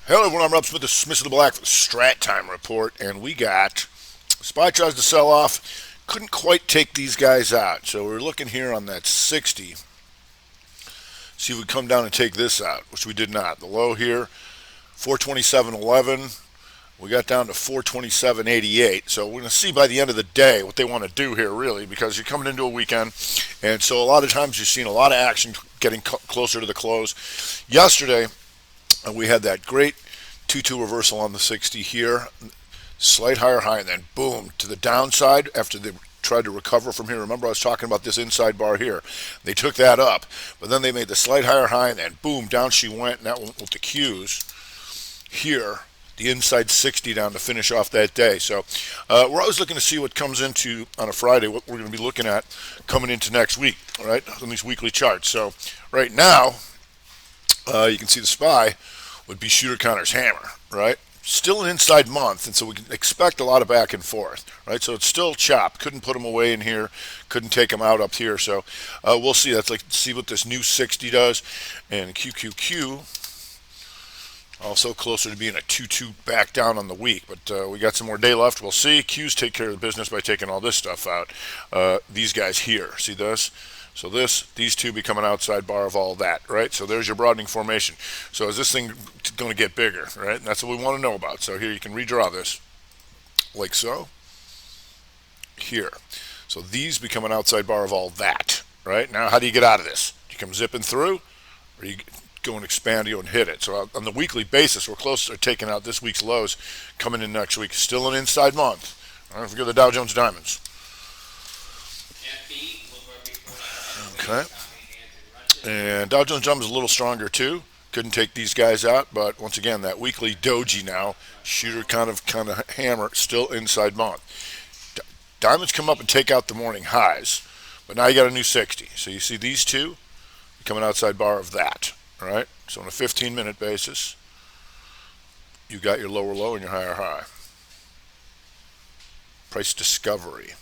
Hello everyone, I'm Rob Smith, the Smith of the Black for the Strat Time Report, and we got SPY tries to sell off, couldn't quite take these guys out, so we're looking here on that 60, see if we come down and take this out, which we did not. The low here, 427.11, we got down to 427.88, so we're going to see by the end of the day what they want to do here really, because you're coming into a weekend, and so a lot of times you're seeing a lot of action getting closer to the close. Yesterday, we had that great 2-2 reversal on the 60 here, slight higher high, and then boom to the downside after they tried to recover from here. Remember I was talking about this inside bar here. They took that up, but then they made the slight higher high, and then boom, down she went, and that went with the Qs here, the inside 60 down to finish off that day. So we're always looking to see what comes into on a Friday, what we're going to be looking at coming into next week, all right, on these weekly charts. So right now, you can see the SPY would be Shooter Connor's hammer, right? Still an inside month, and so we can expect a lot of back and forth, right? So it's still chopped. Couldn't put them away in here. Couldn't take them out up here. So we'll see. That's like see what this new 60 does. And QQQ also closer to being a 2-2 back down on the week. But we got some more day left. We'll see. Qs take care of the business by taking all this stuff out. These guys here. See this? So these two become an outside bar of all that, right? So there's your broadening formation. So is this thing going to get bigger, right? And that's what we want to know about. So here you can redraw this, like so, here. So these become an outside bar of all that, right? Now how do you get out of this? Do you come zipping through, or you go and expand and hit it? So on the weekly basis, we're close to taking out this week's lows coming in next week. Still an inside month. Don't forget the Dow Jones Diamonds. Okay. And Dow Jones Jump is a little stronger too. Couldn't take these guys out, but once again, that weekly doji now, shooter kind of hammer, still inside month. Diamonds come up and take out the morning highs, but now you got a new 60. So you see these two become an outside bar of that, all right? So on a 15-minute basis, you got your lower low and your higher high. Price discovery.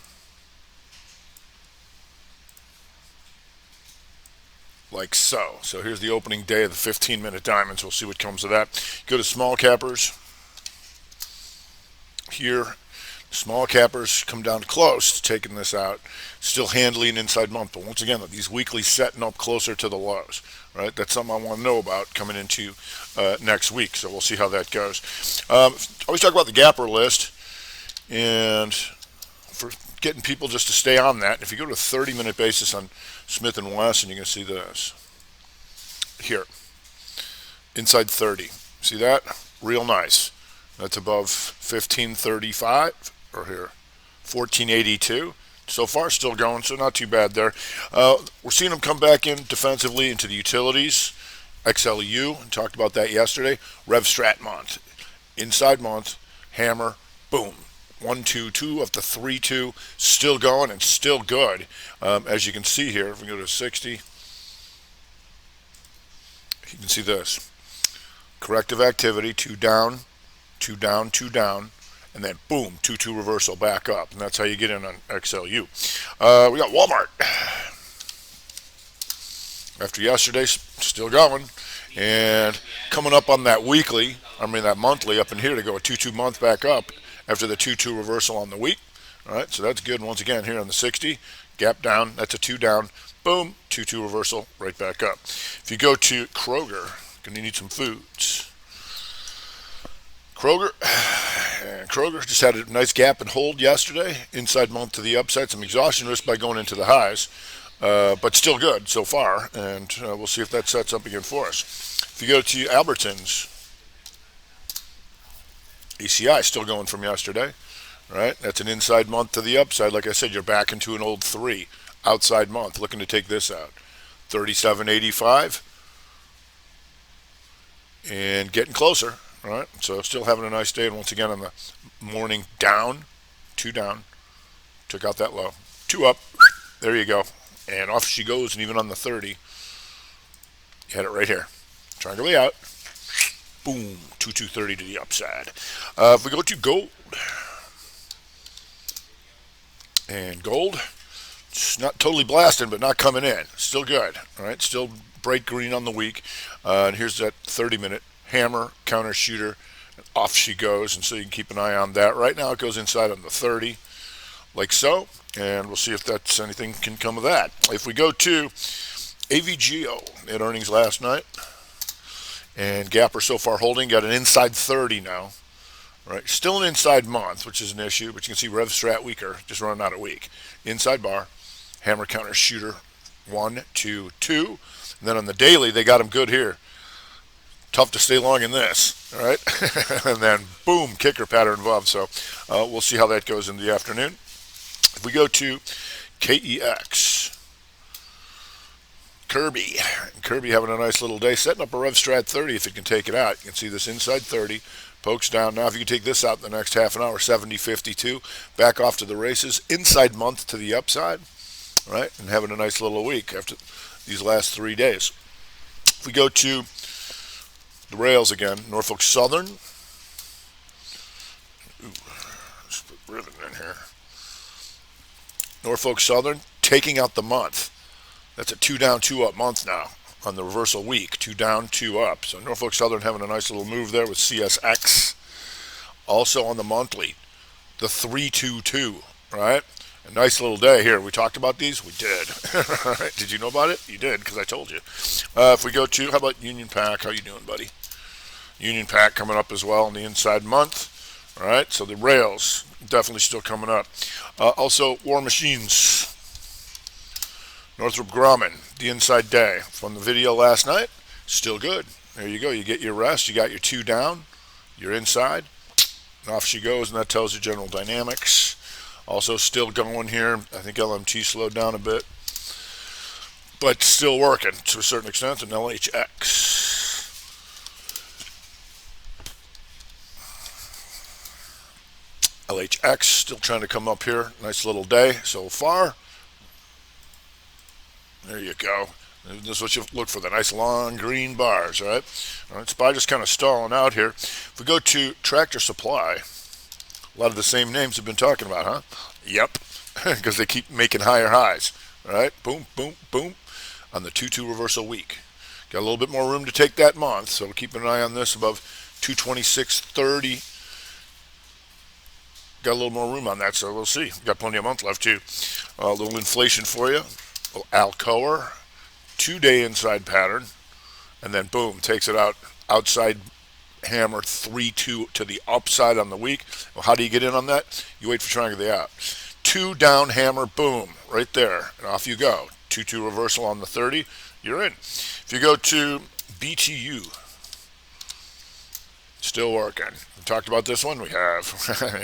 Like so. So here's the opening day of the 15-minute diamonds. We'll see what comes of that. Go to small cappers. Here, small cappers come down close to taking this out. Still handling an inside month, but once again, these weekly setting up closer to the lows. Right, that's something I want to know about coming into next week. So we'll see how that goes. Always talk about the gapper list, and for getting people just to stay on that. If you go to a 30-minute basis on Smith & Wesson, you're going to see this here, inside 30. See that? Real nice. That's above 1535, or here, 1482. So far, still going, so not too bad there. We're seeing them come back in defensively into the utilities. XLU, and talked about that yesterday. Rev Strat month, inside month, hammer, boom. 1-2-2 up to 3-2, still going and still good. As you can see here, if we go to 60, you can see this. Corrective activity, 2 down, 2 down, 2 down, and then boom, 2-2 reversal back up. And that's how you get in on XLU. We got Walmart. After yesterday, still going. And coming up on that that monthly up in here to go a 2-2 month back up after the 2-2 reversal on the week. All right, so that's good. Once again, here on the 60, gap down, that's a 2 down, boom, 2-2 reversal, right back up. If you go to Kroger, going to need some foods. Kroger just had a nice gap and hold yesterday, inside month to the upside, some exhaustion risk by going into the highs, but still good so far, and we'll see if that sets up again for us. If you go to Albertsons, ECI still going from yesterday, right? That's an inside month to the upside. Like I said, you're back into an old 3 outside month, looking to take this out. 37.85 and getting closer, right? So still having a nice day, and once again on the morning down, 2 down, took out that low, 2 up, there you go, and off she goes. And even on the 30, you had it right here, triangle out. Boom, 2230 to the upside. If we go to gold, and gold, it's not totally blasting, but not coming in. Still good, all right? Still bright green on the week. And here's that 30-minute hammer, counter shooter, and off she goes. And so you can keep an eye on that. Right now it goes inside on the 30, like so. And we'll see if that's anything can come of that. If we go to AVGO, at earnings last night, and Gapper so far holding, got an inside 30 now. Right, still an inside month, which is an issue, but you can see Rev Strat weaker, just running out a week. Inside bar, hammer counter shooter, 1, 2, 2. And then on the daily, they got him good here. Tough to stay long in this, all right? And then boom, kicker pattern above. So we'll see how that goes in the afternoon. If we go to KEX, Kirby having a nice little day, setting up a Rev Strat 30 if it can take it out. You can see this inside 30. Pokes down. Now if you can take this out in the next half an hour, 70.52. Back off to the races. Inside month to the upside. Right? And having a nice little week after these last 3 days. If we go to the rails again, Norfolk Southern. Ooh, let's put ribbon in here. Norfolk Southern taking out the month. That's a 2 down, 2 up month now. On the reversal week, 2 down, 2 up. So Norfolk Southern having a nice little move there with CSX. Also on the monthly, the 322, right? A nice little day here. We talked about these? We did. Did you know about it? You did, because I told you. If we go to, how about Union Pac? How you doing, buddy? Union Pac coming up as well in the inside month. All right, so the rails definitely still coming up. Also, War Machines. Northrop Grumman, the inside day from the video last night, still good. There you go. You get your rest. You got your 2 down. You're inside. And off she goes, and that tells you general dynamics. Also still going here. I think LMT slowed down a bit. But still working to a certain extent. And LHX. LHX still trying to come up here. Nice little day so far. There you go. This is what you look for, the nice long green bars, right? All right, SPY just kind of stalling out here. If we go to Tractor Supply, a lot of the same names we've been talking about, huh? Yep, because they keep making higher highs, right? Boom, boom, boom, on the 2-2 reversal week. Got a little bit more room to take that month, so keep an eye on this above 226.30. Got a little more room on that, so we'll see. Got plenty of month left, too. A little inflation for you. Alcoa, 2-day inside pattern, and then boom, takes it out outside hammer 3-2 to the upside on the week. Well, how do you get in on that? You wait for triangle the out. 2 down hammer, boom, right there, and off you go. 2-2 reversal on the 30, you're in. If you go to BTU, still working. We talked about this one. We have.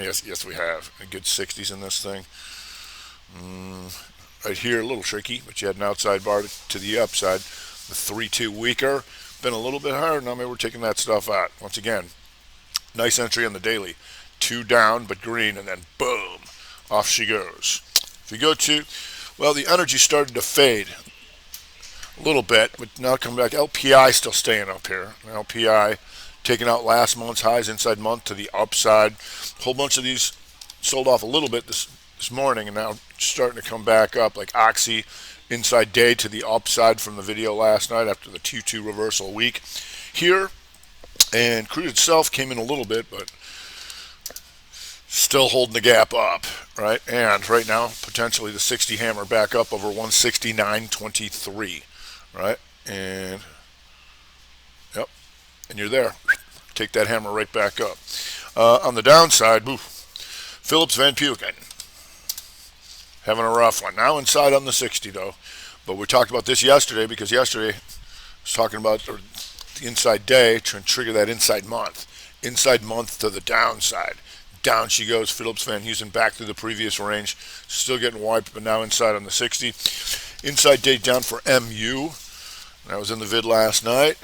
yes, we have. A good 60s in this thing. Right here, a little tricky, but you had an outside bar to the upside. The 3-2 weaker, been a little bit higher. Now maybe we're taking that stuff out. Once again, nice entry on the daily. 2 down, but green, and then boom, off she goes. If you go to, well, the energy started to fade a little bit, but now coming back. LPI still staying up here. LPI taking out last month's highs inside month to the upside. A whole bunch of these sold off a little bit this morning, and now starting to come back up, like Oxy inside day to the upside from the video last night after the 2-2 reversal week here. And crude itself came in a little bit, but still holding the gap up, right? And right now, potentially the 60 hammer back up over 169.23, right? And yep, and you're there. Take that hammer right back up. On the downside, Phillips Van Peuken having a rough one. Now inside on the 60 though. But we talked about this yesterday because yesterday I was talking about the inside day trying to trigger that inside month. Inside month to the downside. Down she goes. Phillips Van Heusen back through the previous range. Still getting wiped, but now inside on the 60. Inside day down for MU. That was in the vid last night.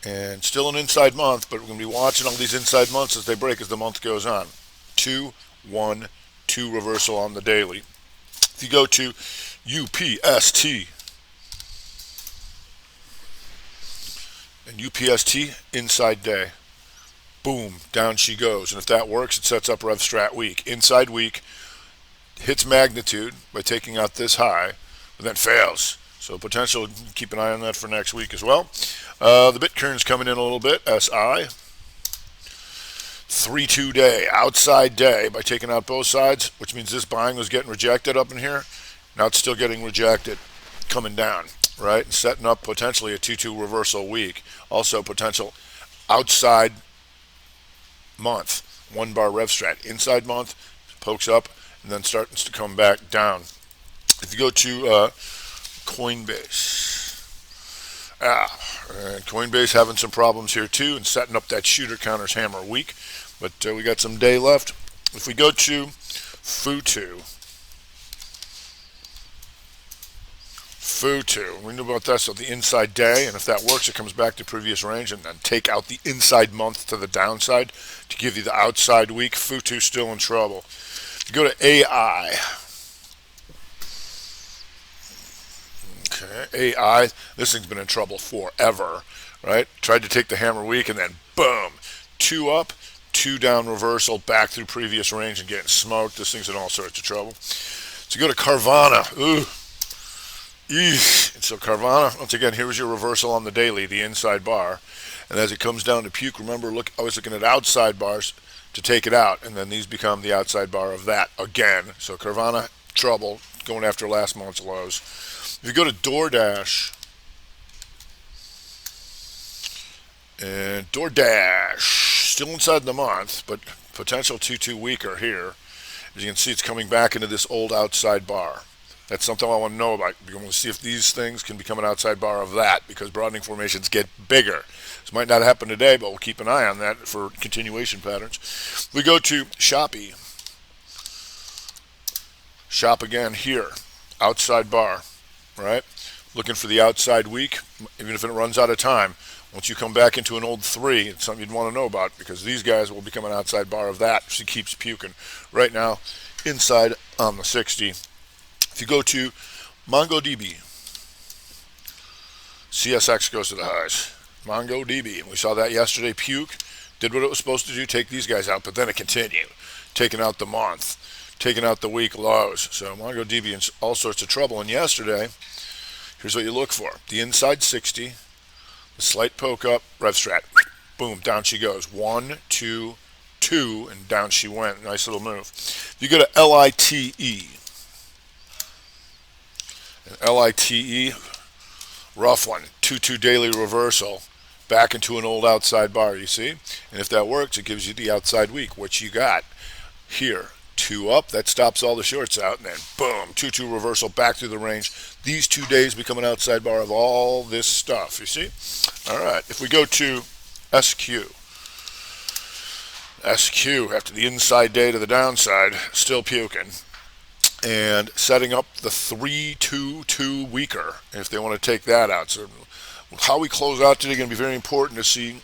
And still an inside month, but we're going to be watching all these inside months as they break as the month goes on. 2, 1, 2 reversal on the daily. If you go to UPST, and UPST inside day, boom, down she goes. And if that works, it sets up Rev Strat week. Inside week hits magnitude by taking out this high, but then fails. So potential, keep an eye on that for next week as well. The Bitcoin's coming in a little bit. SI 3-2 day, outside day by taking out both sides, which means this buying was getting rejected up in here. Now it's still getting rejected, coming down, right? And setting up potentially a 2-2 reversal week. Also potential outside month, 1 bar rev strat. Inside month, pokes up, and then starts to come back down. If you go to Coinbase, Coinbase having some problems here too, and setting up that shooter counters hammer week. But we got some day left. If we go to Futu, we know about that. So the inside day, and if that works, it comes back to previous range, and then take out the inside month to the downside to give you the outside week. Futu still in trouble. If you go to AI. Okay, AI, this thing's been in trouble forever, right? Tried to take the hammer week, and then boom, 2 up, 2 down reversal, back through previous range and getting smoked. This thing's in all sorts of trouble. So go to Carvanha. Ooh. Eesh. And so Carvanha, once again, here was your reversal on the daily, the inside bar. And as it comes down to puke, remember, look, I was looking at outside bars to take it out, and then these become the outside bar of that again. So Carvanha, trouble, going after last month's lows. If you go to DoorDash, and DoorDash, still inside the month, but potential 2-2 weaker here. As you can see, it's coming back into this old outside bar. That's something I want to know about. We want to see if these things can become an outside bar of that, because broadening formations get bigger. This might not happen today, but we'll keep an eye on that for continuation patterns. We go to Shopee. Shop again here, outside bar, right? Looking for the outside week, even if it runs out of time. Once you come back into an old 3, it's something you'd want to know about, because these guys will become an outside bar of that. She keeps puking. Right now, inside on the 60. If you go to MongoDB, CSX goes to the highs. MongoDB, and we saw that yesterday, puke, did what it was supposed to do, take these guys out, but then it continued, taking out the month, taking out the week lows. So MongoDB in all sorts of trouble. And yesterday, here's what you look for. The inside 60, the slight poke up, rev strat, boom, down she goes. 1, 2, 2, and down she went. Nice little move. You go to LITE. And LITE, rough one. 2-2 daily reversal, back into an old outside bar, you see? And if that works, it gives you the outside week. What you got here? 2 up, that stops all the shorts out, and then boom, 2-2 reversal back through the range. These 2 days become an outside bar of all this stuff, you see? All right, if we go to SQ after the inside day to the downside, still puking, and setting up the 3-2-2 weaker if they want to take that out. So how we close out today is going to be very important to see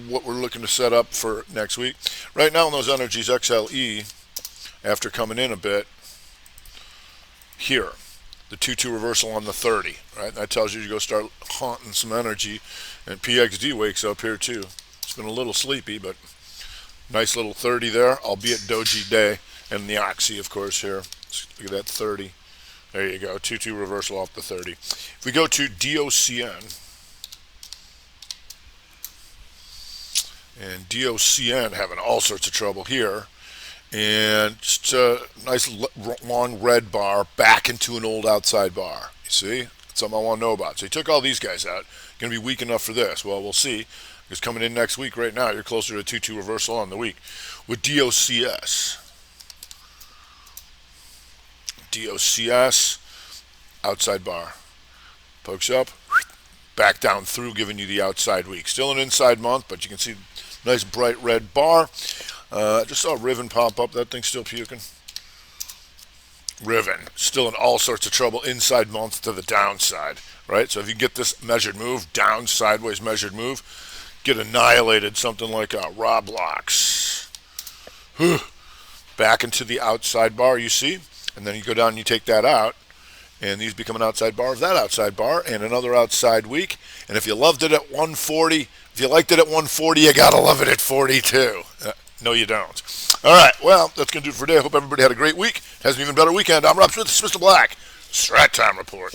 what we're looking to set up for next week. Right now in those energies, XLE, after coming in a bit here, the 2-2 reversal on the 30, right? That tells you to go start haunting some energy. And PXD wakes up here too. It's been a little sleepy, but nice little 30 there, albeit doji day. And the Oxy, of course, here. Look at that 30. There you go, 2-2 reversal off the 30. If we go to DOCN, and DOCN having all sorts of trouble here, and just a nice long red bar back into an old outside bar. You see? That's something I want to know about. So he took all these guys out. Going to be weak enough for this. Well, we'll see. Because coming in next week right now, you're closer to a 2-2 reversal on the week. With DOCS. DOCS, outside bar. Pokes up, back down through, giving you the outside week. Still an inside month, but you can see nice bright red bar. Just saw Riven pop up. That thing's still puking. Riven, still in all sorts of trouble. Inside month to the downside, right? So if you get this measured move, down, sideways measured move, get annihilated, something like a Roblox. Back into the outside bar, you see? And then you go down and you take that out, and these become an outside bar of that outside bar, and another outside week. And if you loved it at 140, if you liked it at 140, you gotta love it at 42. No, you don't. All right, well, that's going to do it for today. I hope everybody had a great week. Has an even better weekend. I'm Rob Smith, Mr. Black. Strat Time Report.